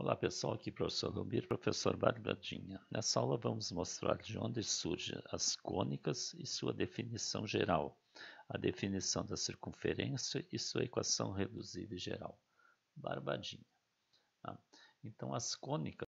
Olá pessoal, aqui professor Lubir, professor Barbadinha. Nessa aula vamos mostrar de onde surgem as cônicas e sua definição geral, a definição da circunferência e sua equação reduzida e geral. Barbadinha. Tá? Então as cônicas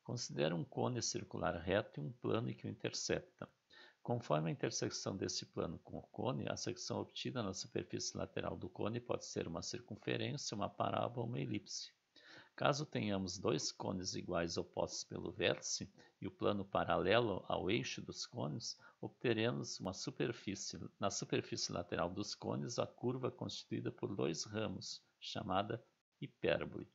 consideram um cone circular reto e um plano que o intercepta. Conforme a intersecção desse plano com o cone, a secção obtida na superfície lateral do cone pode ser uma circunferência, uma parábola ou uma elipse. Caso tenhamos dois cones iguais opostos pelo vértice e o plano paralelo ao eixo dos cones, obteremos na superfície lateral dos cones a curva constituída por dois ramos, chamada hipérbole.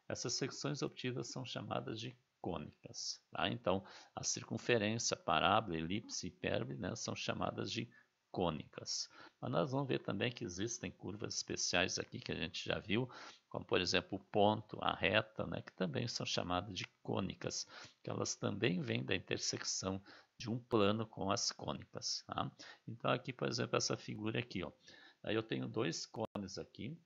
Essas secções obtidas são chamadas de cônicas. Tá? Então, a circunferência, parábola, elipse e hipérbole, né, são chamadas de cônicas. Mas nós vamos ver também que existem curvas especiais aqui que a gente já viu, como por exemplo o ponto, a reta, né, que também são chamadas de cônicas, que elas também vêm da intersecção de um plano com as cônicas. Tá? Então aqui, por exemplo, essa figura aqui, ó. Aí eu tenho dois cones aqui,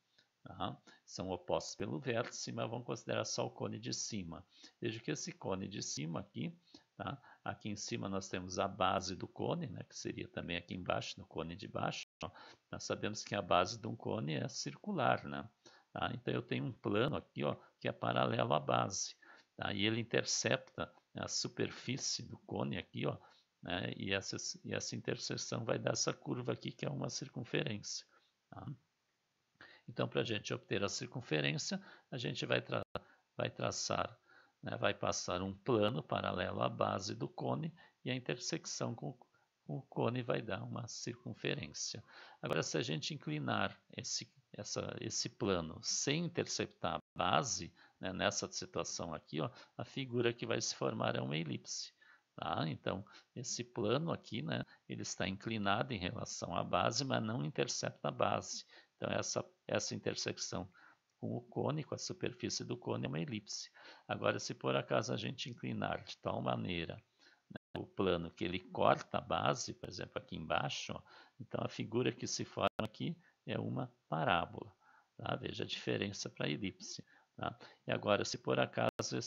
tá? São opostos pelo vértice, mas vamos considerar só o cone de cima. Veja que esse cone de cima aqui, tá? Aqui em cima nós temos a base do cone, né? Que seria também aqui embaixo, no cone de baixo. Ó. Nós sabemos que a base de um cone é circular, né? Tá? Então eu tenho um plano aqui, ó, que é paralelo à base. Tá? E ele intercepta a superfície do cone aqui, ó, né? E essa interseção vai dar essa curva aqui, que é uma circunferência. Tá? Então, para a gente obter a circunferência, a gente vai traçar, né, vai passar um plano paralelo à base do cone e a intersecção com o cone vai dar uma circunferência. Agora, se a gente inclinar esse plano sem interceptar a base, né, nessa situação aqui, ó, a figura que vai se formar é uma elipse. Tá? Então, esse plano aqui, né, ele está inclinado em relação à base, mas não intercepta a base. Então, essa intersecção com o cone, com a superfície do cone, é uma elipse. Agora, se por acaso a gente inclinar de tal maneira, né, o plano que ele corta a base, por exemplo, aqui embaixo, ó, então a figura que se forma aqui é uma parábola. Tá? Veja a diferença para a elipse. Tá? E agora, se por acaso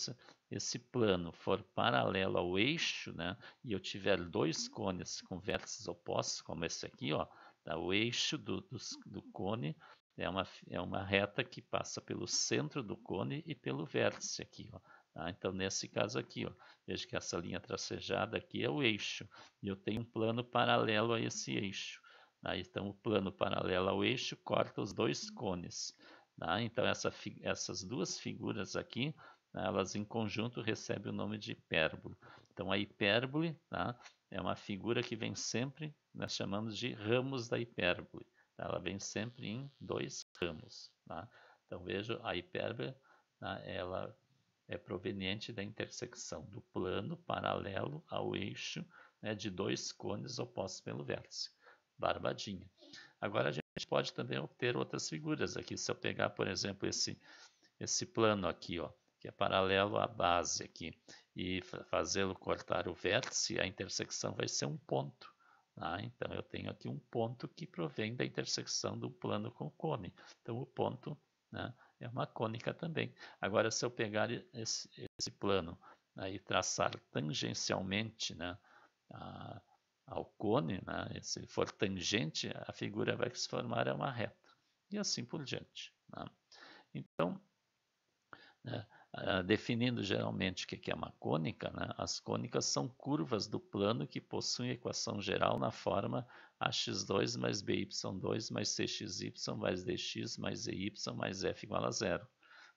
esse plano for paralelo ao eixo, né, e eu tiver dois cones com vértices opostos, como esse aqui, ó, tá? O eixo do cone é uma reta que passa pelo centro do cone e pelo vértice aqui, ó. Tá? Então, nesse caso aqui, ó, veja que essa linha tracejada aqui é o eixo, e eu tenho um plano paralelo a esse eixo. Tá? Então, o plano paralelo ao eixo corta os dois cones. Tá? Então, essas duas figuras aqui, tá? Elas em conjunto recebem o nome de hipérbole. Então, a hipérbole, tá? É uma figura que vem sempre, nós chamamos de ramos da hipérbole. Tá? Ela vem sempre em dois ramos. Tá? Então, veja, a hipérbole, tá? Ela é proveniente da intersecção do plano paralelo ao eixo, né, de dois cones opostos pelo vértice. Barbadinha. Agora a gente pode também obter outras figuras aqui. Se eu pegar, por exemplo, esse plano aqui, ó, que é paralelo à base aqui, e fazê-lo cortar o vértice, a intersecção vai ser um ponto. Tá? Então eu tenho aqui um ponto que provém da intersecção do plano com o cone. Então o ponto, né, é uma cônica também. Agora, se eu pegar esse plano, né, e traçar tangencialmente, né, ao cone, né, se ele for tangente, a figura vai se formar uma reta. E assim por diante. Né? Então, né, definindo geralmente o que é uma cônica, né, as cônicas são curvas do plano que possuem equação geral na forma ax2 mais by2 mais cxy mais dx mais ey mais f igual a zero,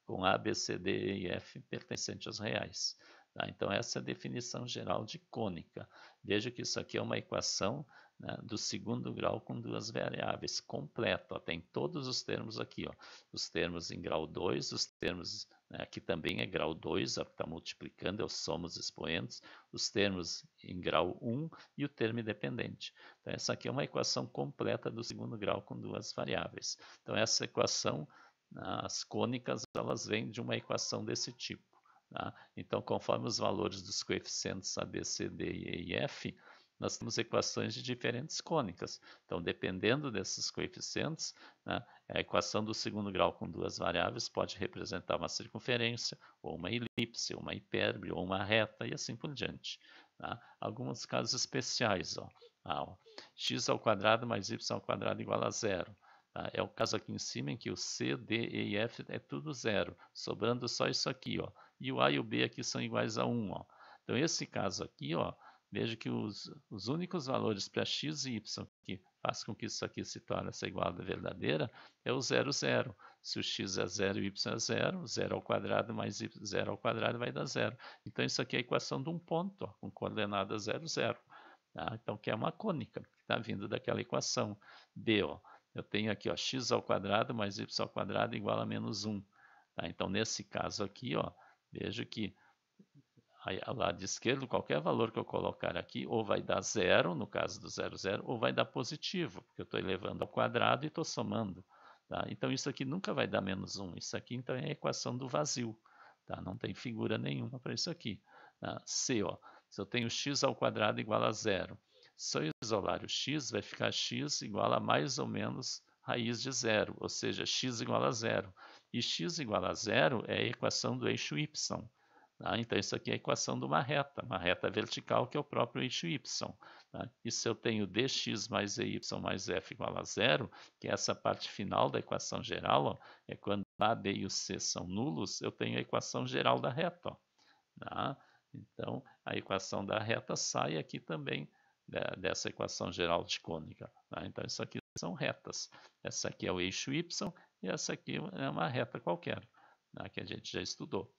com a, b, c, d, e f pertencentes aos reais. Tá? Então, essa é a definição geral de cônica. Veja que isso aqui é uma equação, né, do segundo grau com duas variáveis, completa. Ó, tem todos os termos aqui. Ó. Os termos em grau 2, os termos, né, aqui também é grau 2, está multiplicando, é o soma dos expoentes, os termos em grau 1 e o termo independente. Então, essa aqui é uma equação completa do segundo grau com duas variáveis. Então, essa equação, as cônicas, elas vêm de uma equação desse tipo. Tá? Então, conforme os valores dos coeficientes A, B, C, D, E e F, nós temos equações de diferentes cônicas. Então, dependendo desses coeficientes, né, a equação do segundo grau com duas variáveis pode representar uma circunferência, ou uma elipse, ou uma hipérbole, ou uma reta, e assim por diante. Tá? Alguns casos especiais, ó, x ao quadrado mais y ao quadrado igual a zero. Tá? É o caso aqui em cima em que o C, D, E e F é tudo zero, sobrando só isso aqui, ó. E o A e o B aqui são iguais a 1, ó. Então, esse caso aqui, ó, veja que os únicos valores para x e y que faz com que isso aqui se torne essa igualdade verdadeira é o 0, 0. Se o x é 0 e o y é 0, 0 ao quadrado mais 0 ao quadrado vai dar 0. Então, isso aqui é a equação de um ponto, ó, com coordenada 0, 0. Tá? Então, que é uma cônica, que está vindo daquela equação. B, ó, eu tenho aqui ó, x ao quadrado mais y ao quadrado igual a menos 1. Tá? Então, nesse caso aqui, ó, vejo que ao lado esquerdo, qualquer valor que eu colocar aqui, ou vai dar zero, no caso do 0, 0, ou vai dar positivo, porque eu estou elevando ao quadrado e estou somando. Tá? Então, isso aqui nunca vai dar menos 1. Isso aqui, então, é a equação do vazio. Tá? Não tem figura nenhuma para isso aqui. Tá? C, ó, se eu tenho x ao quadrado igual a zero, se eu isolar o x, vai ficar x igual a mais ou menos raiz de zero, ou seja, x igual a zero. E x igual a zero é a equação do eixo y. Tá? Então, isso aqui é a equação de uma reta vertical que é o próprio eixo y. Tá? E se eu tenho dx mais ey mais f igual a zero, que é essa parte final da equação geral, ó, é quando a, b e o c são nulos, eu tenho a equação geral da reta. Ó, tá? Então, a equação da reta sai aqui também dessa equação geral de cônica. Tá? Então, isso aqui são retas. Essa aqui é o eixo y e essa aqui é uma reta qualquer, tá? Que a gente já estudou.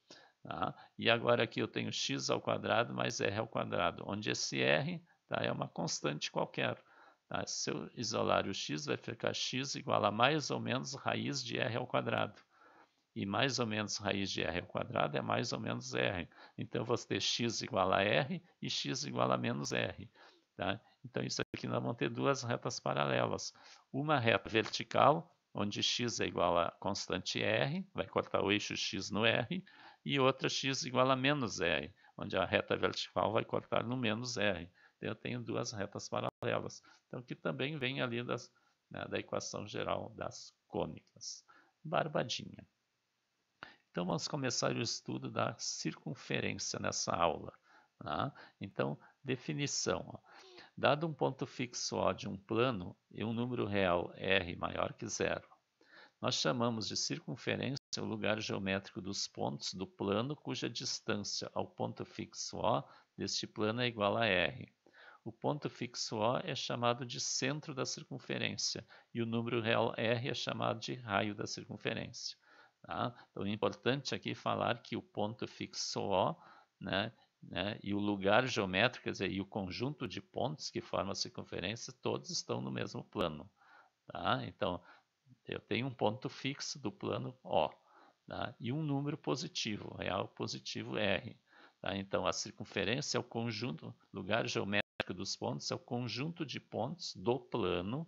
Tá? E agora aqui eu tenho x ao quadrado mais r ao quadrado, onde esse r, tá, é uma constante qualquer. Tá? Se eu isolar o x, vai ficar x igual a mais ou menos raiz de r ao quadrado. E mais ou menos raiz de r ao quadrado é mais ou menos r. Então, eu vou ter x igual a r e x igual a menos r. Tá? Então, isso aqui nós vamos ter duas retas paralelas. Uma reta vertical, onde x é igual a constante r, vai cortar o eixo x no r, e outra x igual a menos r, onde a reta vertical vai cortar no menos r. Então, eu tenho duas retas paralelas. Então, que também vem ali da equação geral das cônicas. Barbadinha. Então, vamos começar o estudo da circunferência nessa aula. Tá? Então, definição. Ó. Dado um ponto fixo O de um plano e um número real r maior que zero, nós chamamos de circunferência o lugar geométrico dos pontos do plano cuja distância ao ponto fixo O deste plano é igual a r. O ponto fixo O é chamado de centro da circunferência e o número real r é chamado de raio da circunferência. Tá? Então, é importante aqui falar que o ponto fixo O, né, e o lugar geométrico, quer dizer, e o conjunto de pontos que formam a circunferência, todos estão no mesmo plano. Tá? Então, eu tenho um ponto fixo do plano O, tá? E um número positivo, real positivo R. Tá? Então, a circunferência é o conjunto, lugar geométrico dos pontos, é o conjunto de pontos do plano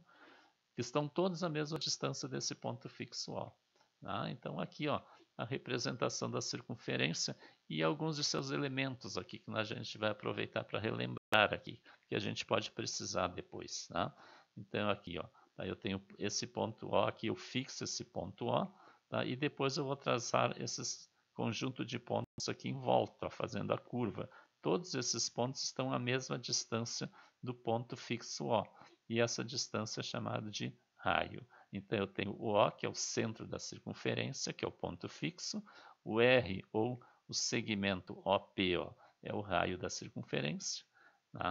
que estão todos à mesma distância desse ponto fixo O. Tá? Então, aqui, ó, a representação da circunferência e alguns de seus elementos aqui que a gente vai aproveitar para relembrar aqui, que a gente pode precisar depois. Tá? Então, aqui, ó, tá? Eu tenho esse ponto O aqui, eu fixo esse ponto O, tá? E depois eu vou traçar esse conjunto de pontos aqui em volta, ó, fazendo a curva. Todos esses pontos estão à mesma distância do ponto fixo O, e essa distância é chamada de raio. Então, eu tenho o O, que é o centro da circunferência, que é o ponto fixo, o R, ou o segmento OP, ó, é o raio da circunferência, tá?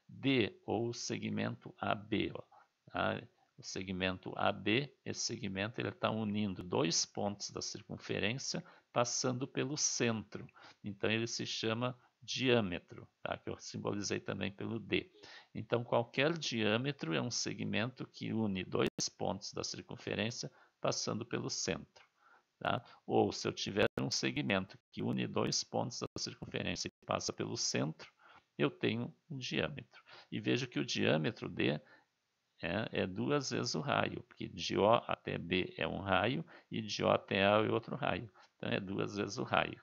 D, ou o segmento AB, ó, tá? O segmento AB, esse segmento ele está unindo dois pontos da circunferência, passando pelo centro. Então, ele se chama diâmetro, tá? Que eu simbolizei também pelo D. Então, qualquer diâmetro é um segmento que une dois pontos da circunferência passando pelo centro. Tá? Ou, se eu tiver um segmento que une dois pontos da circunferência e passa pelo centro, eu tenho um diâmetro. E vejo que o diâmetro D é duas vezes o raio, porque de O até B é um raio e de O até A é outro raio. Então, é duas vezes o raio.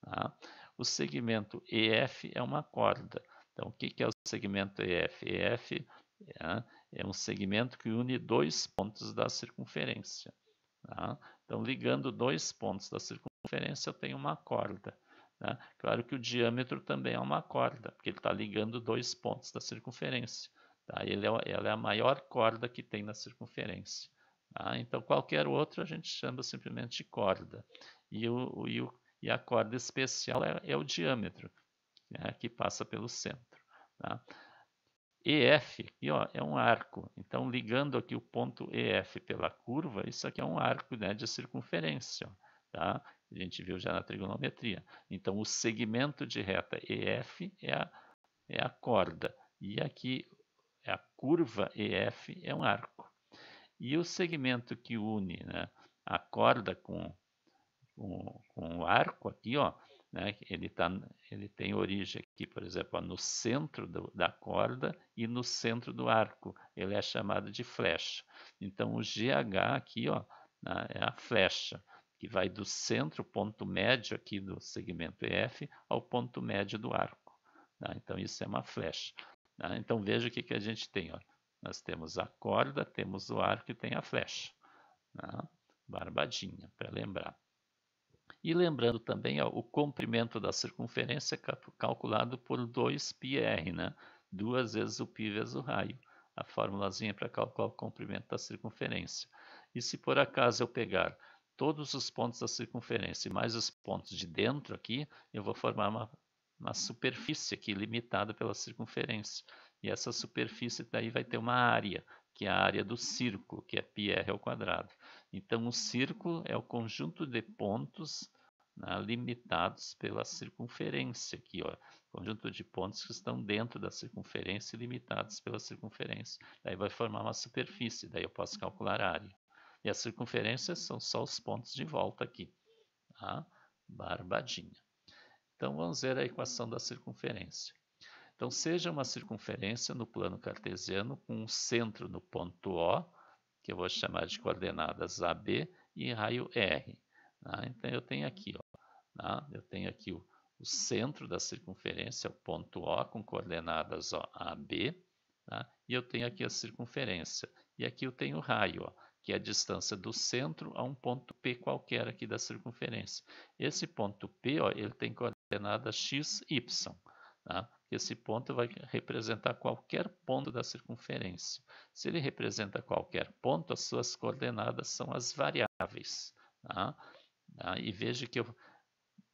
Tá? O segmento EF é uma corda. Então, o que é o segmento EF? EF é um segmento que une dois pontos da circunferência. Tá? Então, ligando dois pontos da circunferência, eu tenho uma corda. Tá? Claro que o diâmetro também é uma corda, porque ele está ligando dois pontos da circunferência. Tá? Ela é a maior corda que tem na circunferência. Tá? Então, qualquer outro a gente chama simplesmente de corda. E a corda especial é o diâmetro, né, que passa pelo centro. Tá? EF aqui, ó, é um arco. Então, ligando aqui o ponto EF pela curva, isso aqui é um arco, né, de circunferência. Tá? A gente viu já na trigonometria. Então, o segmento de reta EF é a corda. E aqui a curva EF é um arco. E o segmento que une, né, a corda com o arco aqui, ó, né, ele tem origem aqui, por exemplo, ó, no centro da corda e no centro do arco. Ele é chamado de flecha. Então, o GH aqui, ó, né, é a flecha, que vai do centro, ponto médio aqui do segmento EF, ao ponto médio do arco. Tá? Então, isso é uma flecha. Tá? Então, veja o que a gente tem. Ó. Nós temos a corda, temos o arco e tem a flecha. Tá? Barbadinha, para lembrar. E lembrando também, ó, o comprimento da circunferência é calculado por 2πr, né? 2 vezes o π vezes o raio. A formulazinha para calcular o comprimento da circunferência. E se por acaso eu pegar todos os pontos da circunferência e mais os pontos de dentro aqui, eu vou formar uma superfície aqui limitada pela circunferência. E essa superfície daí vai ter uma área, que é a área do círculo, que é πr ao quadrado. Então, o círculo é o conjunto de pontos, né, limitados pela circunferência aqui, ó. Conjunto de pontos que estão dentro da circunferência e limitados pela circunferência. Daí vai formar uma superfície, daí eu posso calcular a área. E a circunferência são só os pontos de volta aqui. Tá? Barbadinha. Então, vamos ver a equação da circunferência. Então, seja uma circunferência no plano cartesiano com um centro no ponto O, que eu vou chamar de coordenadas AB, e raio R. Tá? Então, eu tenho aqui, ó, tá? Eu tenho aqui o centro da circunferência, o ponto O, com coordenadas ó, AB, tá? E eu tenho aqui a circunferência. E aqui eu tenho o raio, ó, que é a distância do centro a um ponto P qualquer aqui da circunferência. Esse ponto P, ó, ele tem coordenadas x, y. Tá? Esse ponto vai representar qualquer ponto da circunferência. Se ele representa qualquer ponto, as suas coordenadas são as variáveis. Tá? E veja que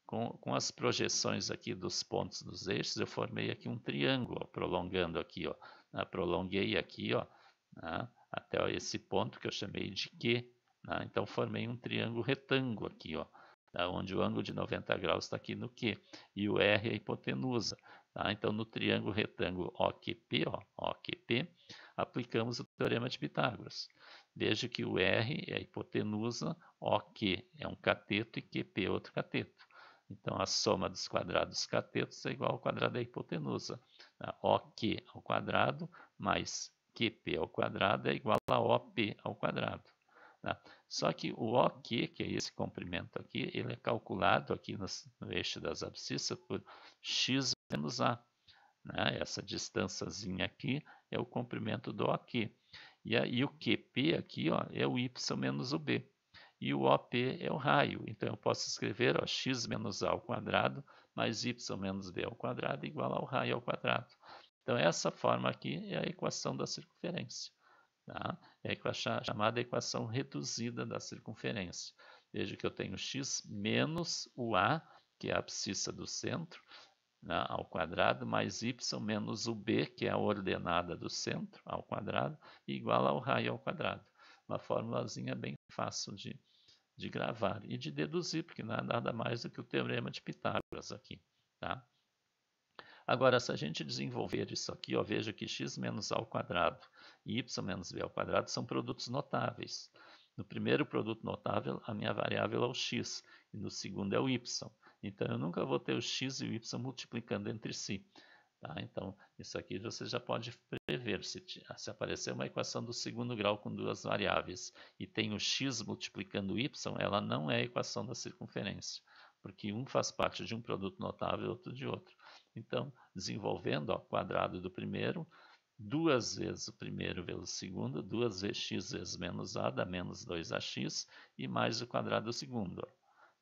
com as projeções aqui dos pontos dos eixos, eu formei aqui um triângulo, ó, prolongando aqui. Ó, prolonguei aqui ó, até esse ponto que eu chamei de Q. Então, formei um triângulo retângulo aqui, ó, onde o ângulo de 90 graus está aqui no Q. E o R é a hipotenusa. Então, no triângulo retângulo OQP, OQP, aplicamos o teorema de Pitágoras. Veja que o R é a hipotenusa, OQ é um cateto e QP é outro cateto. Então, a soma dos quadrados dos catetos é igual ao quadrado da hipotenusa. OQ ao quadrado mais QP ao quadrado é igual a OP ao quadrado. Só que o OQ, que é esse comprimento aqui, ele é calculado aqui no eixo das abscissas por x menos a. Essa distânciazinha aqui é o comprimento do OQ. E o QP aqui ó, é o y menos o b. E o OP é o raio. Então, eu posso escrever ó, x menos a ao quadrado mais y menos b ao quadrado igual ao raio ao quadrado. Então, essa forma aqui é a equação da circunferência. Tá? É a chamada equação reduzida da circunferência. Veja que eu tenho x menos o a, que é a abscissa do centro, ao quadrado, mais y menos o b, que é a ordenada do centro, ao quadrado, igual ao raio ao quadrado. Uma formulazinha bem fácil de gravar e de deduzir, porque não é nada mais do que o teorema de Pitágoras aqui. Tá? Agora, se a gente desenvolver isso aqui, ó, veja que x menos a ao quadrado e y menos b ao quadrado são produtos notáveis. No primeiro produto notável, a minha variável é o x, e no segundo é o y. Então, eu nunca vou ter o x e o y multiplicando entre si. Tá? Então, isso aqui você já pode prever. Se aparecer uma equação do segundo grau com duas variáveis e tem o x multiplicando o y, ela não é a equação da circunferência, porque um faz parte de um produto notável e outro de outro. Então, desenvolvendo, ó, quadrado do primeiro, 2 vezes o primeiro vezes o segundo, 2 vezes x vezes menos a, dá menos 2ax, e mais o quadrado do segundo, ó,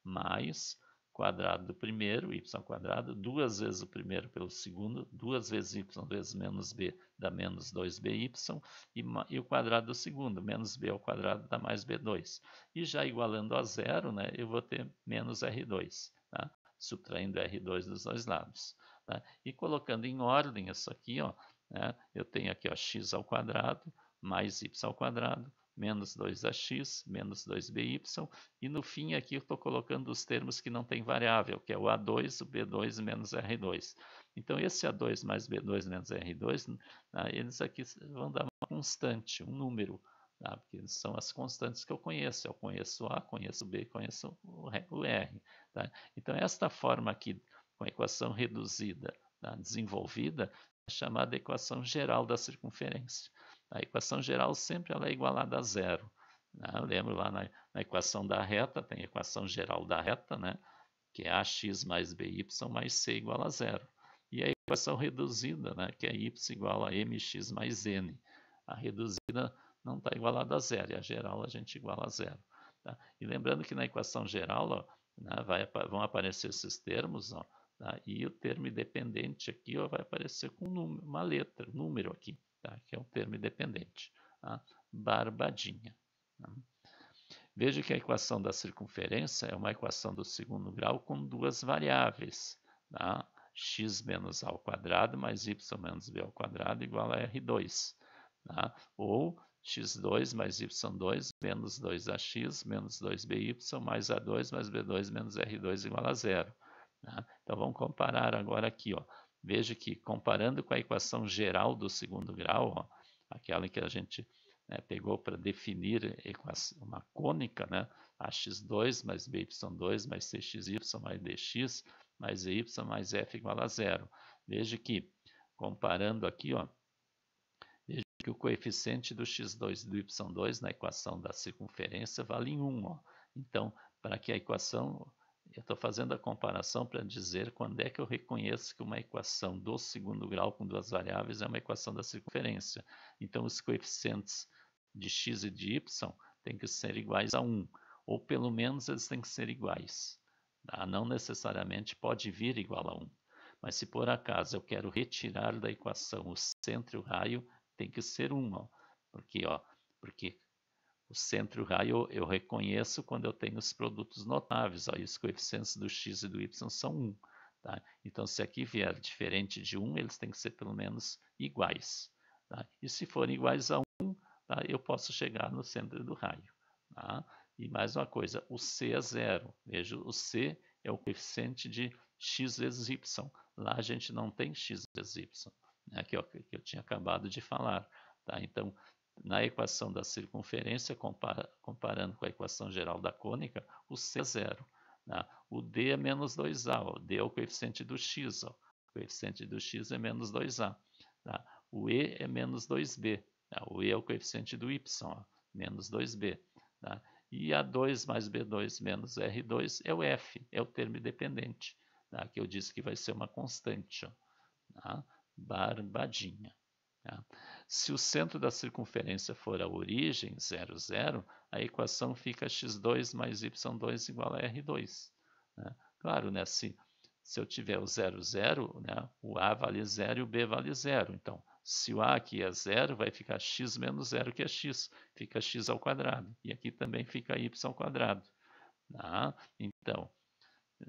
mais quadrado do primeiro, y quadrado, 2 vezes o primeiro pelo segundo, 2 vezes y vezes menos b dá menos 2by, e o quadrado do segundo, menos b ao quadrado dá mais b2. E já igualando a zero, né, eu vou ter menos R2, tá? Subtraindo R2 dos dois lados. Tá? E colocando em ordem isso aqui, ó, né, eu tenho aqui ó, x ao quadrado mais y ao quadrado, menos 2ax, menos 2by, e no fim aqui eu estou colocando os termos que não tem variável, que é o A2, o B2 menos R2. Então esse A2 mais B2 menos R2, eles aqui vão dar uma constante, um número, tá? Porque são as constantes que eu conheço. Eu conheço A, conheço B, conheço o R. Tá? Então esta forma aqui, com a equação reduzida, tá? Desenvolvida, é chamada equação geral da circunferência. A equação geral sempre ela é igualada a zero. Né? Eu lembro lá na equação da reta, tem a equação geral da reta, né? Que é ax mais by mais c igual a zero. E a equação reduzida, né? Que é y igual a mx mais n. A reduzida não está igualada a zero, e a geral a gente iguala a zero. Tá? E lembrando que na equação geral ó, né, vão aparecer esses termos, ó, tá? E o termo independente aqui ó, vai aparecer com uma letra, um número aqui, tá? Que é um termo independente. Tá? Barbadinha. Tá? Veja que a equação da circunferência é uma equação do segundo grau com duas variáveis. Tá? X menos a ao quadrado mais y menos b ao quadrado igual a R2. Tá? Ou x2 mais y2 menos 2ax menos 2by mais a2 mais b2 menos r2 igual a zero. Tá? Então vamos comparar agora aqui. Ó. Veja que comparando com a equação geral do segundo grau, ó, aquela que a gente pegou para definir uma cônica, né? ax2 mais by2 mais cxy mais dx mais y mais f igual a zero. Veja que, comparando aqui, ó, veja que o coeficiente do x2 e do y2 na equação da circunferência vale 1. Ó. Então, para que a equação... Eu estou fazendo a comparação para dizer quando é que eu reconheço que uma equação do segundo grau com duas variáveis é uma equação da circunferência. Então, os coeficientes de x e de y têm que ser iguais a 1, ou pelo menos eles têm que ser iguais. Tá? Não necessariamente pode vir igual a 1. Mas se por acaso eu quero retirar da equação o centro e o raio, tem que ser 1. Ó. Porque o centro e o raio eu reconheço quando eu tenho os produtos notáveis. Ó, e os coeficientes do x e do y são 1. Tá? Então, se aqui vier diferente de 1, eles têm que ser pelo menos iguais. Tá? E se forem iguais a 1, tá? Eu posso chegar no centro do raio. Tá? E mais uma coisa, o c é zero. Veja, o c é o coeficiente de x vezes y. Lá a gente não tem x vezes y, né? que eu tinha acabado de falar. Tá? Então, na equação da circunferência, comparando com a equação geral da cônica, o c é zero. Tá? O d é menos 2a. O d é o coeficiente do x. Ó. O coeficiente do x é menos 2a. Tá? O e é menos 2b. Tá? O e é o coeficiente do y, ó, menos 2b. Tá? E A2 mais B2 menos R2 é o f, é o termo independente, tá? Que eu disse que vai ser uma constante. Ó. Tá? Barbadinha. Tá? Se o centro da circunferência for a origem, 0, 0, a equação fica x2 mais y2 igual a R2. Né? Claro, né, se eu tiver o 0, 0, né, o A vale 0 e o B vale 0. Então, se o A aqui é 0, vai ficar x menos 0, que é x. Fica x ao quadrado. E aqui também fica y ao quadrado. Tá? Então,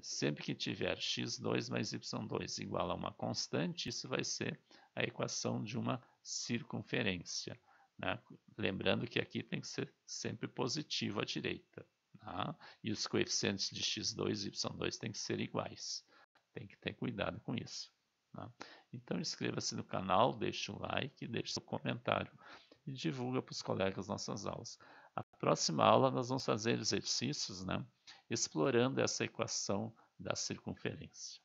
sempre que tiver x2 mais y2 igual a uma constante, isso vai ser a equação de uma circunferência. Né? Lembrando que aqui tem que ser sempre positivo à direita. Tá? E os coeficientes de x2 e y2 têm que ser iguais. Tem que ter cuidado com isso. Tá? Então inscreva-se no canal, deixe um like, deixe seu comentário e divulga para os colegas nossas aulas. A próxima aula nós vamos fazer exercícios, né, explorando essa equação da circunferência.